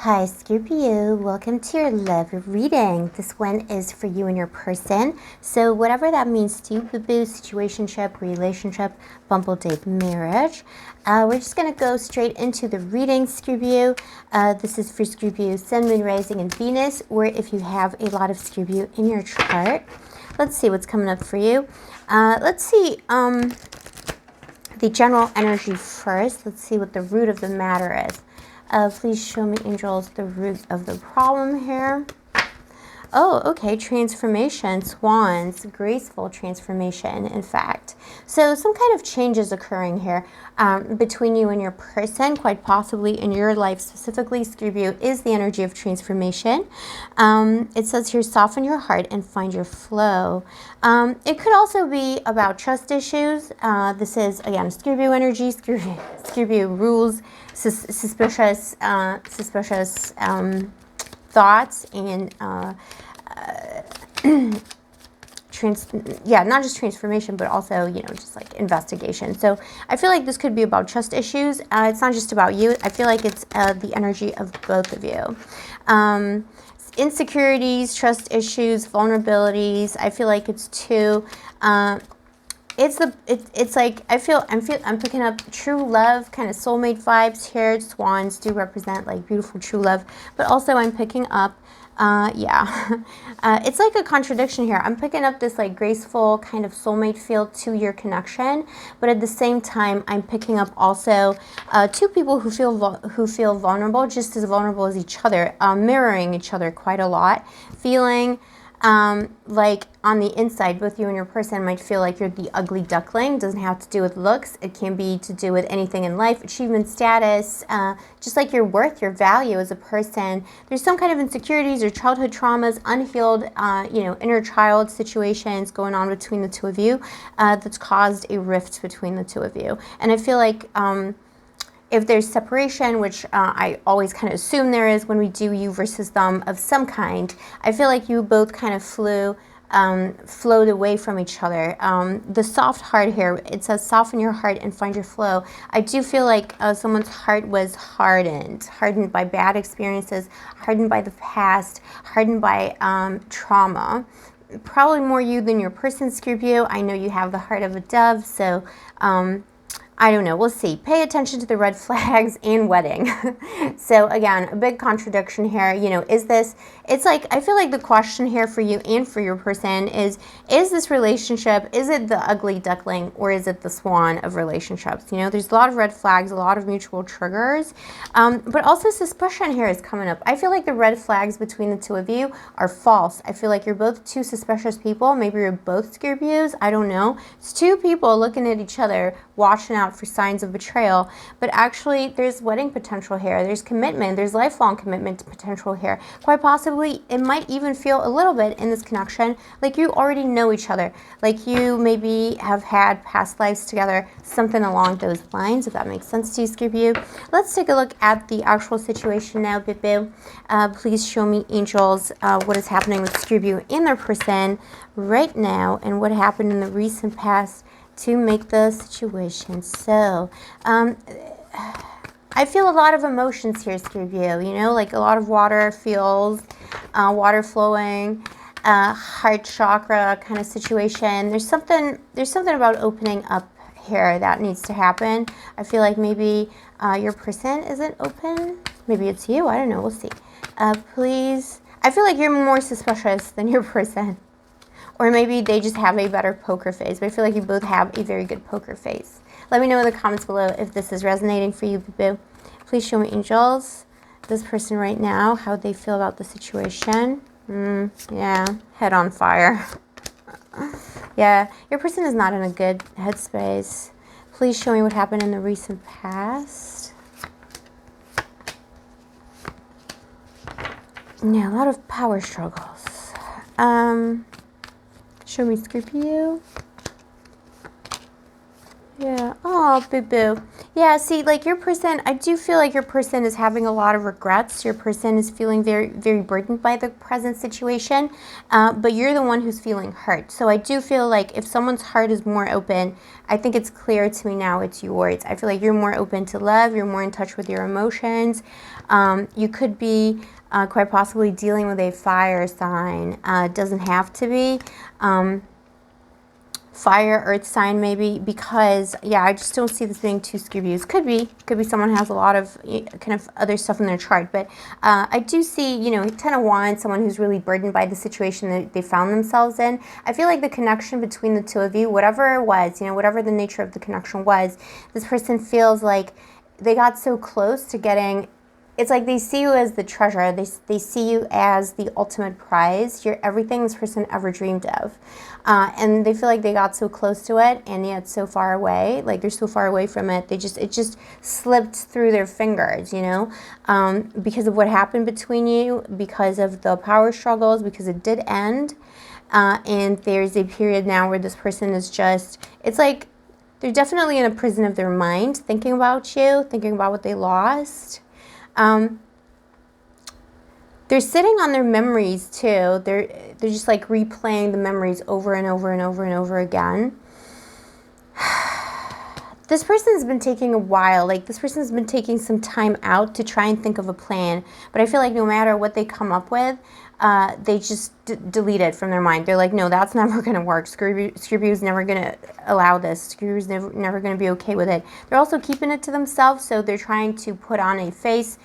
Hi Scorpio, welcome to your love reading. This one is for you and your person. So whatever that means to you, boo-boo, situationship, relationship, bumble date, marriage. We're just going to go straight into the reading, Scorpio. This is for Scorpio, Sun, Moon, Rising, and Venus, or if you have a lot of Scorpio in your chart. Let's see what's coming up for you. Let's see the general energy first. Let's see what the root of the matter is. Please show me, angels, the root of the problem here. Oh, okay, transformation, swans, graceful transformation, in fact. So some kind of change is occurring here between you and your person, quite possibly in your life specifically. Scorpio is the energy of transformation. It says here, soften your heart and find your flow. It could also be about trust issues. This is, again, Scorpio energy, Scorpio rules, suspicious thoughts and not just transformation, but also, just like investigation. So I feel like this could be about trust issues. It's not just about you. I feel like it's the energy of both of you. Insecurities, trust issues, vulnerabilities. I feel like it's two. It's like I'm picking up true love, kind of soulmate vibes here. Swans do represent like beautiful true love, but also I'm picking up it's like a contradiction here. I'm picking up this like graceful kind of soulmate feel to your connection, but at the same time I'm picking up also two people who feel vulnerable, just as vulnerable as each other, mirroring each other quite a lot, feeling like on the inside, both you and your person might feel like you're the ugly duckling. It doesn't have to do with looks. It can be to do with anything in life, achievement, status, just like your worth, your value as a person. There's some kind of insecurities or childhood traumas, unhealed, inner child situations going on between the two of you that's caused a rift between the two of you. And I feel like if there's separation, which I always kind of assume there is when we do you versus them of some kind, I feel like you both kind of flowed away from each other. The soft heart here, it says soften your heart and find your flow. I do feel like someone's heart was hardened by bad experiences, hardened by the past, hardened by trauma. Probably more you than your person, Scorpio. I know you have the heart of a dove, so I don't know. We'll see. Pay attention to the red flags and wedding. So again, a big contradiction here. Is this, it's like, I feel like the question here for you and for your person is this relationship, is it the ugly duckling or is it the swan of relationships? There's a lot of red flags, a lot of mutual triggers, but also suspicion here is coming up. I feel like the red flags between the two of you are false. I feel like you're both two suspicious people. Maybe you're both Scorpios. I don't know. It's two people looking at each other, watching out for signs of betrayal, but actually there's wedding potential here. There's commitment. There's lifelong commitment potential here. Quite possibly, it might even feel a little bit in this connection like you already know each other, like you maybe have had past lives together, something along those lines, if that makes sense to you, Scorpio. Let's take a look at the actual situation now, Boo. Please show me, angels, what is happening with Scorpio and their person right now, and what happened in the recent past to make the situation. So, I feel a lot of emotions here, Scorpio, like a lot of water feels, water flowing, heart chakra kind of situation. There's something about opening up here that needs to happen. I feel like maybe your person isn't open. Maybe it's you. I don't know. We'll see. Please. I feel like you're more suspicious than your person. Or maybe they just have a better poker face. But I feel like you both have a very good poker face. Let me know in the comments below if this is resonating for you, boo. Please show me, angels, this person right now, how they feel about the situation. Yeah, head on fire. Yeah, your person is not in a good headspace. Please show me what happened in the recent past. Yeah, a lot of power struggles. Show me, Scorpio. Yeah. Oh, boo-boo. Yeah, see, like your person, I do feel like your person is having a lot of regrets. Your person is feeling very, very burdened by the present situation, but you're the one who's feeling hurt. So I do feel like if someone's heart is more open, I think it's clear to me now it's yours. I feel like you're more open to love. You're more in touch with your emotions. You could be quite possibly dealing with a fire sign. It doesn't have to be. Fire, earth sign maybe, because yeah, I just don't see this being two Scorpios. Could be someone has a lot of kind of other stuff in their chart, but I do see, you know, 10 of Wands, someone who's really burdened by the situation that they found themselves in. I feel like the connection between the two of you, whatever it was, you know, whatever the nature of the connection was, this person feels like they got so close to getting. It's like they see you as the treasure. They see you as the ultimate prize. You're everything this person ever dreamed of. And they feel like they got so close to it, and yet so far away. Like they're so far away from it. It just slipped through their fingers, you know, because of what happened between you, because of the power struggles, because it did end. And there's a period now where this person is just, it's like they're definitely in a prison of their mind, thinking about you, thinking about what they lost. They're sitting on their memories too. They're just like replaying the memories over and over and over and over again. This person's been taking a while. Like this person's been taking some time out to try and think of a plan. But I feel like no matter what they come up with, they just delete it from their mind. They're like, no, that's never going to work. Scorpio's never going to allow this. Scorpio's never going to be okay with it. They're also keeping it to themselves, so they're trying to put on a face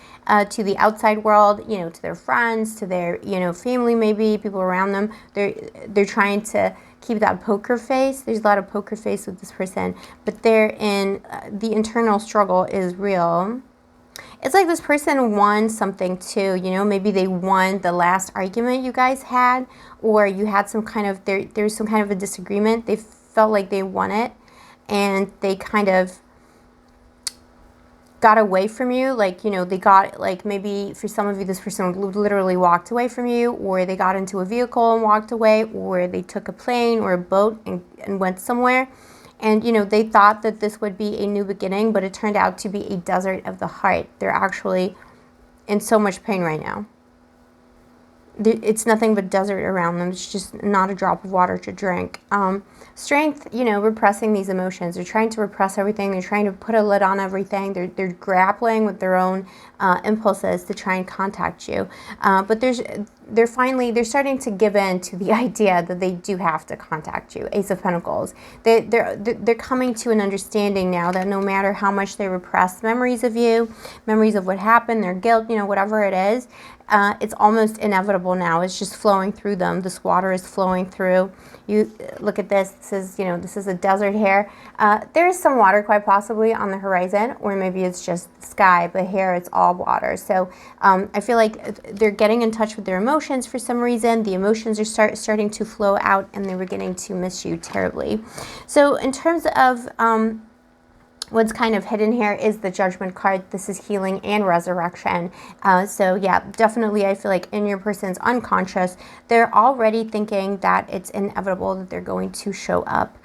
to the outside world, you know, to their friends, to their, you know, family, maybe people around them. They're trying to keep that poker face. There's a lot of poker face with this person, but they're in the internal struggle is real. It's like this person won something too, you know, maybe they won the last argument you guys had, or you had some kind of, there's some kind of a disagreement. They felt like they won it, and they kind of got away from you. Like, you know, they got, like, maybe for some of you, this person literally walked away from you, or they got into a vehicle and walked away, or they took a plane or a boat and went somewhere. And, you know, they thought that this would be a new beginning, but it turned out to be a desert of the heart. They're actually in so much pain right now. It's nothing but desert around them. It's just not a drop of water to drink. Strength, you know, repressing these emotions. They're trying to repress everything. They're trying to put a lid on everything. They're grappling with their own impulses to try and contact you. But they're starting to give in to the idea that they do have to contact you. Ace of Pentacles. They're coming to an understanding now that no matter how much they repress memories of you, memories of what happened, their guilt, you know, whatever it is, it's almost inevitable now. It's just flowing through them. This water is flowing through. You look at this. This is, you know, this is a desert here. There is some water quite possibly on the horizon, or maybe it's just the sky, but here it's all water. So I feel like they're getting in touch with their emotions for some reason. The emotions are starting to flow out, and they were getting to miss you terribly. So in terms of what's kind of hidden here is the Judgment card. This is healing and resurrection. So yeah, definitely I feel like in your person's unconscious, they're already thinking that it's inevitable that they're going to show up.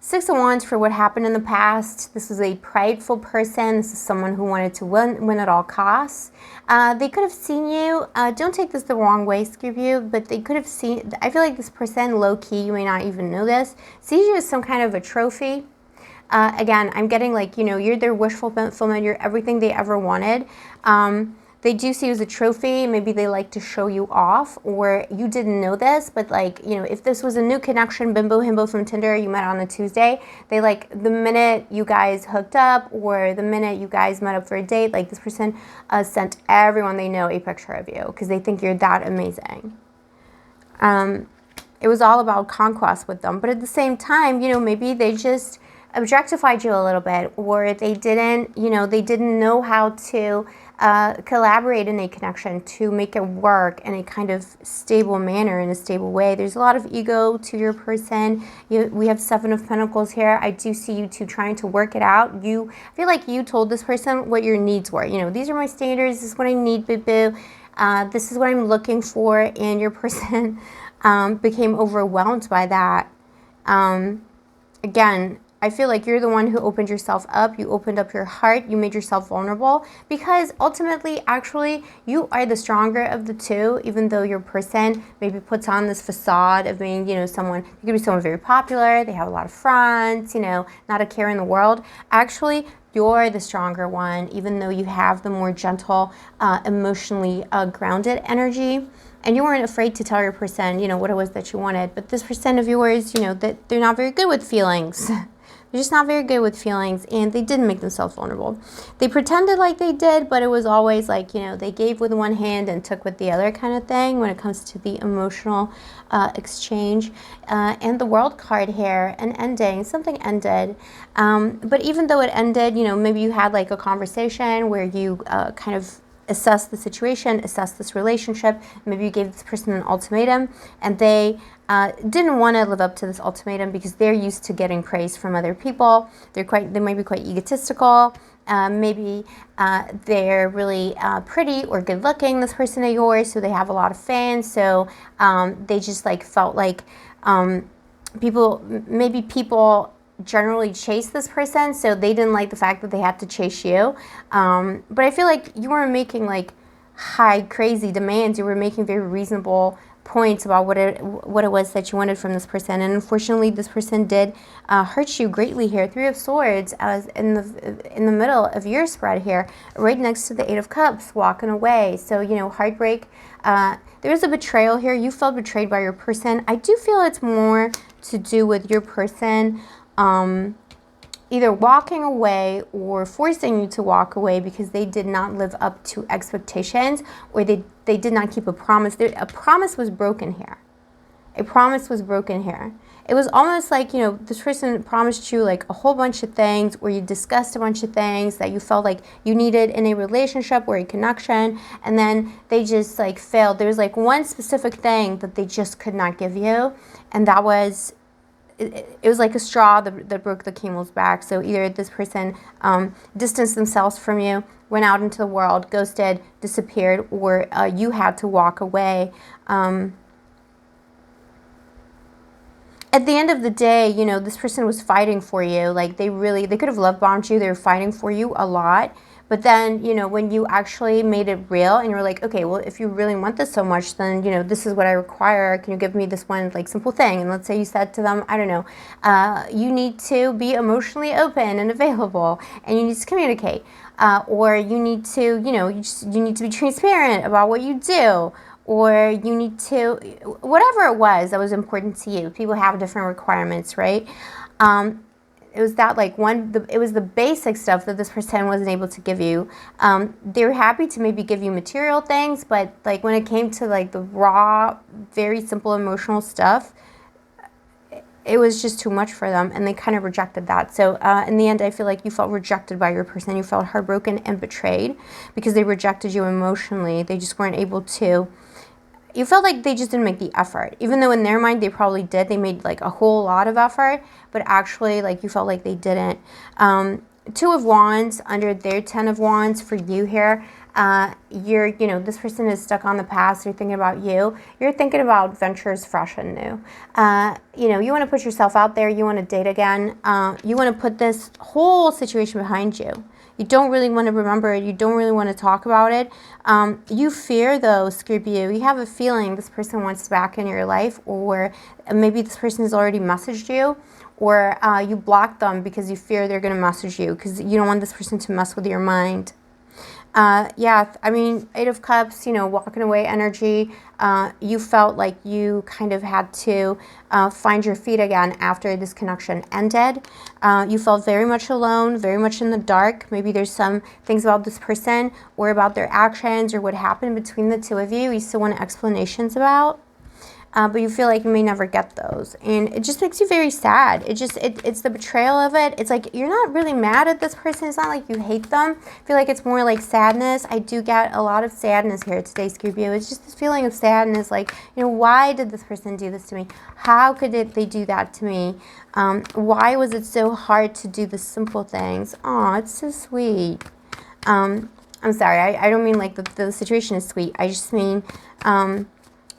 Six of Wands for what happened in the past. This is a prideful person. This is someone who wanted to win at all costs. They could have seen you. Don't take this the wrong way, Scorpio, but they could have seen, I feel like this person, low-key, you may not even know this, sees you as some kind of a trophy. Again, I'm getting like, you know, you're their wish fulfillment, you're everything they ever wanted. They do see you as a trophy. Maybe they like to show you off, or you didn't know this, but like, you know, if this was a new connection, bimbo himbo from Tinder, you met on a Tuesday, they like the minute you guys hooked up, or the minute you guys met up for a date, like this person sent everyone they know a picture of you because they think you're that amazing. It was all about conquest with them, but at the same time, you know, maybe they just objectified you a little bit, or they didn't, you know, they didn't know how to collaborate in a connection to make it work in a kind of stable manner, in a stable way. There's a lot of ego to your person. We have Seven of Pentacles here. I do see you two trying to work it out. I feel like you told this person what your needs were. You know, these are my standards. This is what I need, boo-boo. This is what I'm looking for, and your person became overwhelmed by that. Again, I feel like you're the one who opened yourself up. You opened up your heart. You made yourself vulnerable, because ultimately, actually, you are the stronger of the two, even though your person maybe puts on this facade of being, you know, someone, you could be someone very popular. They have a lot of friends, you know, not a care in the world. Actually, you're the stronger one, even though you have the more gentle, emotionally grounded energy. And you weren't afraid to tell your person, you know, what it was that you wanted. But this percent of yours, you know, that they're not very good with feelings. They're just not very good with feelings, and they didn't make themselves vulnerable. They pretended like they did, but it was always like, you know, they gave with one hand and took with the other kind of thing when it comes to the emotional exchange. And the World card here, an ending, something ended. But even though it ended, you know, maybe you had like a conversation where you kind of assess the situation, assess this relationship. Maybe you gave this person an ultimatum, and they didn't want to live up to this ultimatum because they're used to getting praise from other people. They might be quite egotistical. Maybe they're really pretty or good looking, this person of yours, so they have a lot of fans. So they just like felt like people generally chase this person, so they didn't like the fact that they had to chase you. But I feel like you weren't making like high crazy demands. You were making very reasonable points about what it was that you wanted from this person. And unfortunately, this person did hurt you greatly here. Three of Swords as in the middle of your spread here, right next to the Eight of Cups, walking away. So, you know, heartbreak. There was a betrayal here. You felt betrayed by your person. I do feel it's more to do with your person either walking away or forcing you to walk away because they did not live up to expectations, or they did not keep a promise. A promise was broken here. A promise was broken here. It was almost like, you know, this person promised you like a whole bunch of things, or you discussed a bunch of things that you felt like you needed in a relationship or a connection, and then they just like failed. There was like one specific thing that they just could not give you, and that was it was like a straw that broke the camel's back. So either this person distanced themselves from you, went out into the world, ghosted, disappeared, or you had to walk away. At the end of the day, you know, this person was fighting for you. Like they could have love bombed you. They were fighting for you a lot. But then, you know, when you actually made it real and you were like, okay, well, if you really want this so much, then, you know, this is what I require. Can you give me this one, like, simple thing? And let's say you said to them, I don't know, you need to be emotionally open and available, and you need to communicate. Or you need to, you know, you need to be transparent about what you do. Or you need to, whatever it was that was important to you. People have different requirements, right? It was that like it was the basic stuff that this person wasn't able to give you. They were happy to maybe give you material things, but like when it came to like the raw, very simple emotional stuff, it was just too much for them, and they kind of rejected that. So in the end, I feel like you felt rejected by your person. You felt heartbroken and betrayed because they rejected you emotionally. They just weren't able to. You felt like they just didn't make the effort, even though in their mind they probably did. They made like a whole lot of effort, but actually like you felt like they didn't. Two of Wands under their 10 of Wands for you here. You know, this person is stuck on the past. They're thinking about you. You're thinking about ventures fresh and new. You know, you want to put yourself out there. You want to date again. You want to put this whole situation behind you. You don't really want to remember it. You don't really want to talk about it. You fear, though, Scorpio. You have a feeling this person wants back in your life, or maybe this person has already messaged you, or you blocked them because you fear they're going to message you because you don't want this person to mess with your mind. Yeah, I mean, Eight of Cups, you know, walking away energy. You felt like you kind of had to find your feet again after this connection ended. You felt very much alone, very much in the dark. Maybe there's some things about this person or about their actions or what happened between the two of you still want explanations about. But you feel like you may never get those, and it just makes you very sad. It's the betrayal of it. It's like you're not really mad at this person. It's not like you hate them. I feel like it's more like sadness. I do get a lot of sadness here today, Scorpio. It's just this feeling of sadness, like, you know, why did this person do this to me? How could they do that to me? Why was it so hard to do the simple things? Oh, it's so sweet. I'm sorry. I don't mean like the situation is sweet. I just mean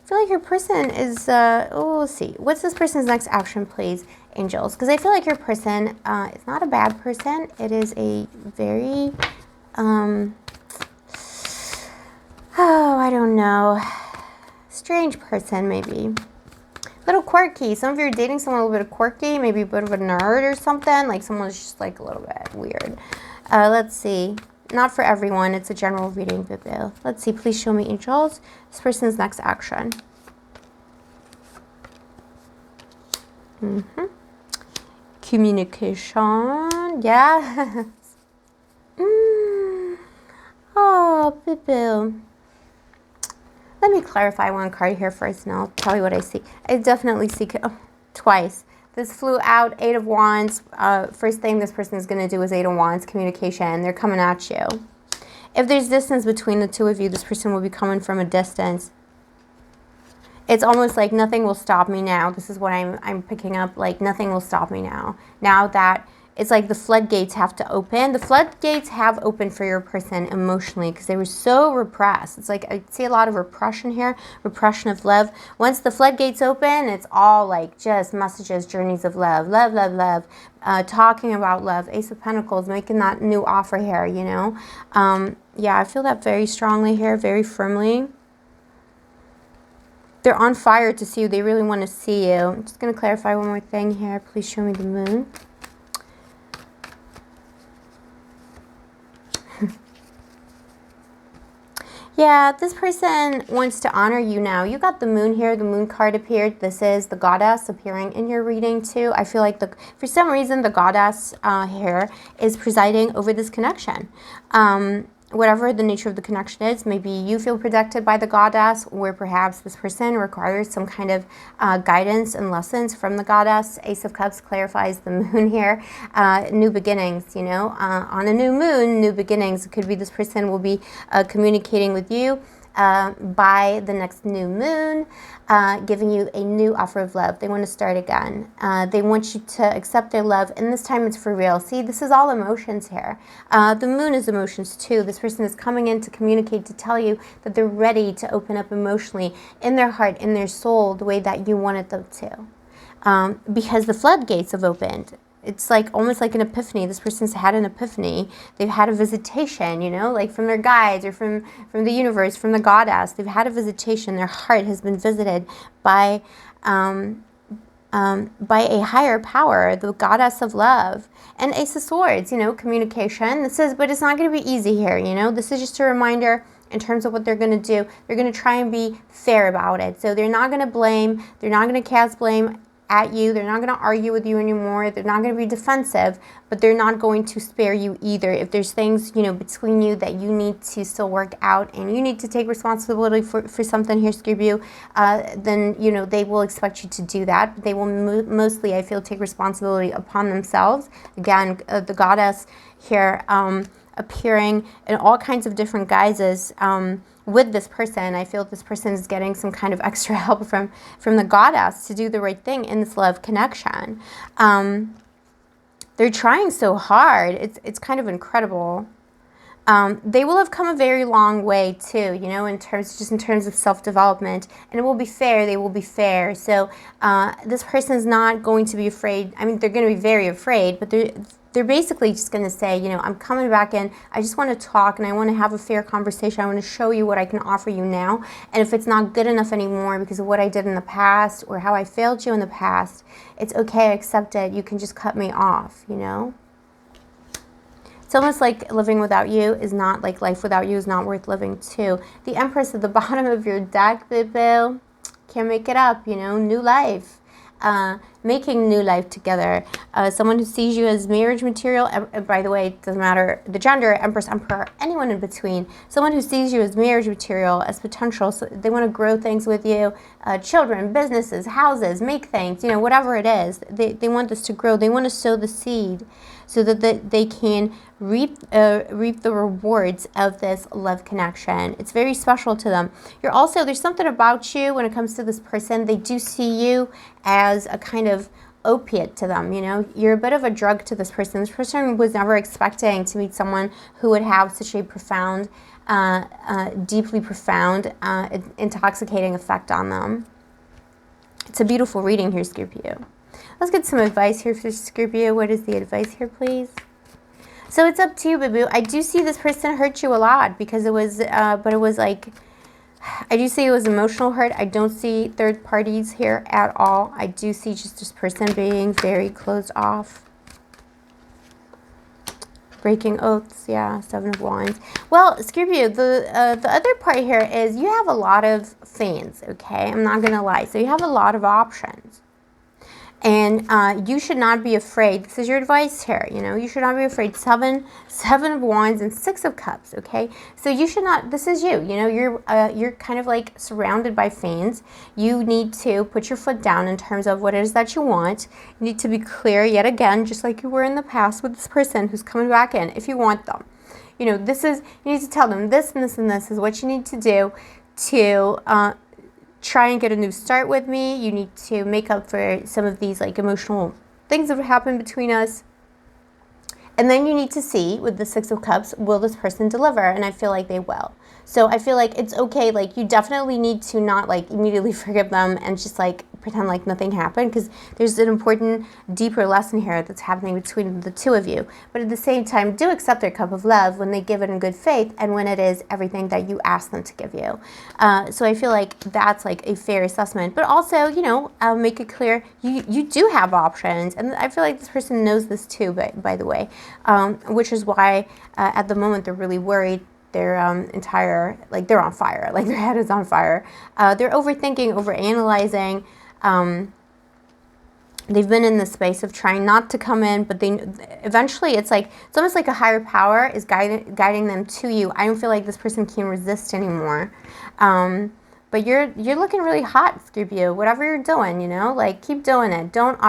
I feel like your person is, let's see. What's this person's next action, please, angels? Because I feel like your person is not a bad person. It is a very, I don't know, strange person, maybe. Little quirky. Some of you are dating someone a little bit of quirky, maybe a bit of a nerd or something. Like someone's just like a little bit weird. Let's see. Not for everyone. It's a general reading, Boo. Let's see. Please show me, angels, this person's next action. Communication. Yeah. Oh, Boo. Let me clarify one card here first, and I'll tell you what I see. I definitely see twice. This flew out, 8 of Wands. First thing this person is going to do is 8 of Wands, communication. They're coming at you. If there's distance between the two of you, this person will be coming from a distance. It's almost like nothing will stop me now. This is what I'm picking up, like nothing will stop me now. Now that it's like the floodgates have to open. The floodgates have opened for your person emotionally because they were so repressed. It's like I see a lot of repression here, repression of love. Once the floodgates open, it's all like just messages, journeys of love, love, love, love, talking about love, Ace of Pentacles, making that new offer here, you know. Yeah, I feel that very strongly here, very firmly. They're on fire to see you. They really want to see you. I'm just going to clarify one more thing here. Please show me the moon. Yeah, this person wants to honor you now. You got the moon here. The moon card appeared. This is the goddess appearing in your reading too. I feel like for some reason the goddess here is presiding over this connection. Whatever the nature of the connection is, maybe you feel protected by the goddess, or perhaps this person requires some kind of guidance and lessons from the goddess. Ace of Cups clarifies the moon here. New beginnings, you know, on a new moon, new beginnings. It could be this person will be communicating with you by the next new moon, giving you a new offer of love. They want to start again. They want you to accept their love, and this time it's for real. See, this is all emotions here. The moon is emotions too. This person is coming in to communicate, to tell you that they're ready to open up emotionally in their heart, in their soul, the way that you wanted them to. Because the floodgates have opened. It's like almost like an epiphany. This person's had an epiphany. They've had a visitation, you know, like from their guides or from the universe, from the goddess. They've had a visitation. Their heart has been visited by a higher power, the goddess of love. And Ace of Swords, you know, communication. But it's not going to be easy here, you know. This is just a reminder in terms of what they're going to do. They're going to try and be fair about it. So they're not going to blame. They're not going to cast blame at you. They're not going to argue with you anymore. They're not going to be defensive, but they're not going to spare you either. If there's things, you know, between you that you need to still work out and you need to take responsibility for something here, Scorpio, then, you know, they will expect you to do that. But they will mostly, I feel, take responsibility upon themselves. Again, the goddess here appearing in all kinds of different guises with this person. I feel this person is getting some kind of extra help from the goddess to do the right thing in this love connection. They're trying so hard. It's kind of incredible. They will have come a very long way too, you know, in terms of self-development, and it will be fair. They will be fair. So this person is not going to be afraid. I mean, they're going to be very afraid, but they're basically just going to say, you know, I'm coming back in. I just want to talk and I want to have a fair conversation. I want to show you what I can offer you now. And if it's not good enough anymore because of what I did in the past or how I failed you in the past, it's okay. I accept it. You can just cut me off, you know. It's almost like living without you is not, like life without you is not worth living too. The Empress at the bottom of your deck, boo. Can't make it up, you know, new life. Making new life together. Someone who sees you as marriage material. By the way, it doesn't matter the gender, Empress, Emperor, anyone in between. Someone who sees you as marriage material, as potential. So they want to grow things with you. Children, businesses, houses, make things, you know, whatever it is. They want this to grow. They want to sow the seed so that they can reap the rewards of this love connection. It's very special to them. There's something about you when it comes to this person. They do see you as a kind of opiate to them, you know. You're a bit of a drug to this person. This person was never expecting to meet someone who would have such a profound deeply profound, intoxicating effect on them. It's a beautiful reading here, Scorpio. Let's get some advice here for Scorpio. What is the advice here, please? So it's up to you, boo-boo. I do see this person hurt you a lot because it was, but it was like, I do see it was emotional hurt. I don't see third parties here at all. I do see just this person being very closed off. Breaking oaths, yeah, 7 of Wands. Well, Scorpio, the other part here is you have a lot of fans, okay? I'm not going to lie. So you have a lot of options. And you should not be afraid. This is your advice here. You know, you should not be afraid. Seven of Wands and 6 of Cups. Okay, so you should not. This is you. You know, you're kind of like surrounded by fans. You need to put your foot down in terms of what it is that you want. You need to be clear yet again, just like you were in the past with this person who's coming back in. If you want them, you know, this is. You need to tell them this and this and this is what you need to do to. Try and get a new start with me. You need to make up for some of these like emotional things that have happened between us. And then you need to see with the 6 of Cups, will this person deliver? And I feel like they will. So I feel like it's okay. Like you definitely need to not like immediately forgive them and just like pretend like nothing happened, because there's an important, deeper lesson here that's happening between the two of you. But at the same time, do accept their cup of love when they give it in good faith and when it is everything that you ask them to give you. So I feel like that's like a fair assessment. But also, you know, make it clear you do have options. And I feel like this person knows this too, by the way, which is why at the moment they're really worried. Their entire, like they're on fire, like their head is on fire. They're overthinking, overanalyzing. They've been in the space of trying not to come in, but they eventually it's almost like a higher power is guiding them to you. I don't feel like this person can resist anymore. But you're looking really hot, Scorpio. Whatever you're doing, you know, like keep doing it. Don't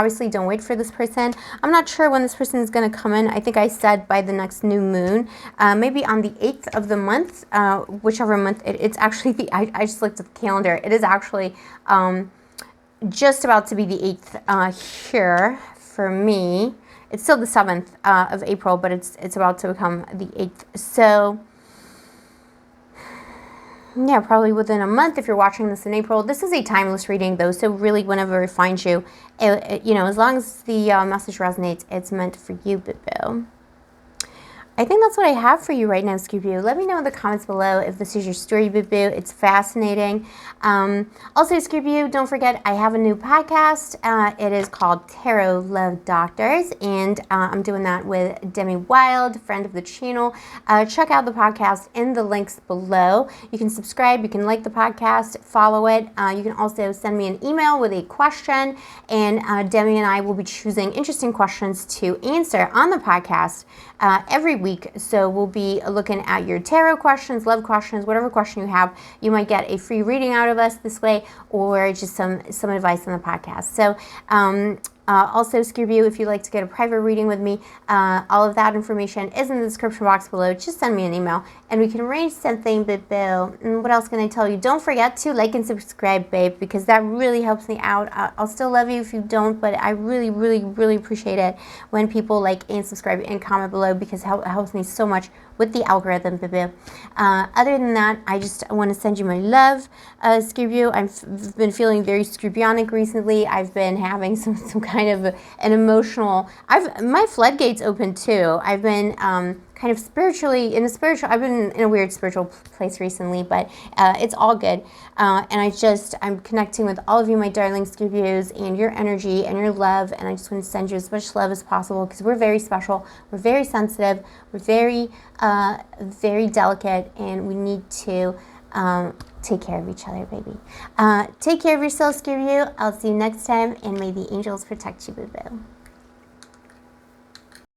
wait for this person. I'm not sure when this person is going to come in. I think I said by the next new moon, maybe on the 8th of the month, whichever month it's actually I just looked at the calendar. It is actually just about to be the 8th here for me. It's still the 7th of April, but it's about to become the 8th. So yeah, probably within a month if you're watching this in April. This is a timeless reading, though, so really whenever it finds you, you know, as long as the message resonates, it's meant for you, boo-boo. I think that's what I have for you right now, Scorpio. Let me know in the comments below if this is your story, boo-boo. It's fascinating. Also, Scorpio, don't forget, I have a new podcast. It is called Tarot Love Doctors, and I'm doing that with Demi Wylde, friend of the channel. Check out the podcast in the links below. You can subscribe. You can like the podcast, follow it. You can also send me an email with a question, and Demi and I will be choosing interesting questions to answer on the podcast every week. So we'll be looking at your tarot questions, love questions, whatever question you have. You might get a free reading out of us this way, or just some advice on the podcast. So also, Scorpio, if you'd like to get a private reading with me, all of that information is in the description box below. Just send me an email and we can arrange something, boo-boo. And what else can I tell you? Don't forget to like and subscribe, babe, because that really helps me out. I'll still love you if you don't, but I really, really, really appreciate it when people like and subscribe and comment below, because it helps me so much with the algorithm, boo-boo. Other than that, I just want to send you my love, Scorpio. I've been feeling very Scorpionic recently. I've been having some kind of an emotional, my floodgates open too. I've been kind of I've been in a weird spiritual place recently, but it's all good. And I'm connecting with all of you, my darling Scorpios, and your energy and your love, and I just want to send you as much love as possible, because we're very special, we're very sensitive, we're very, very delicate, and we need to take care of each other, baby. Take care of yourself, Scorpio. I'll see you next time, and may the angels protect you, boo-boo.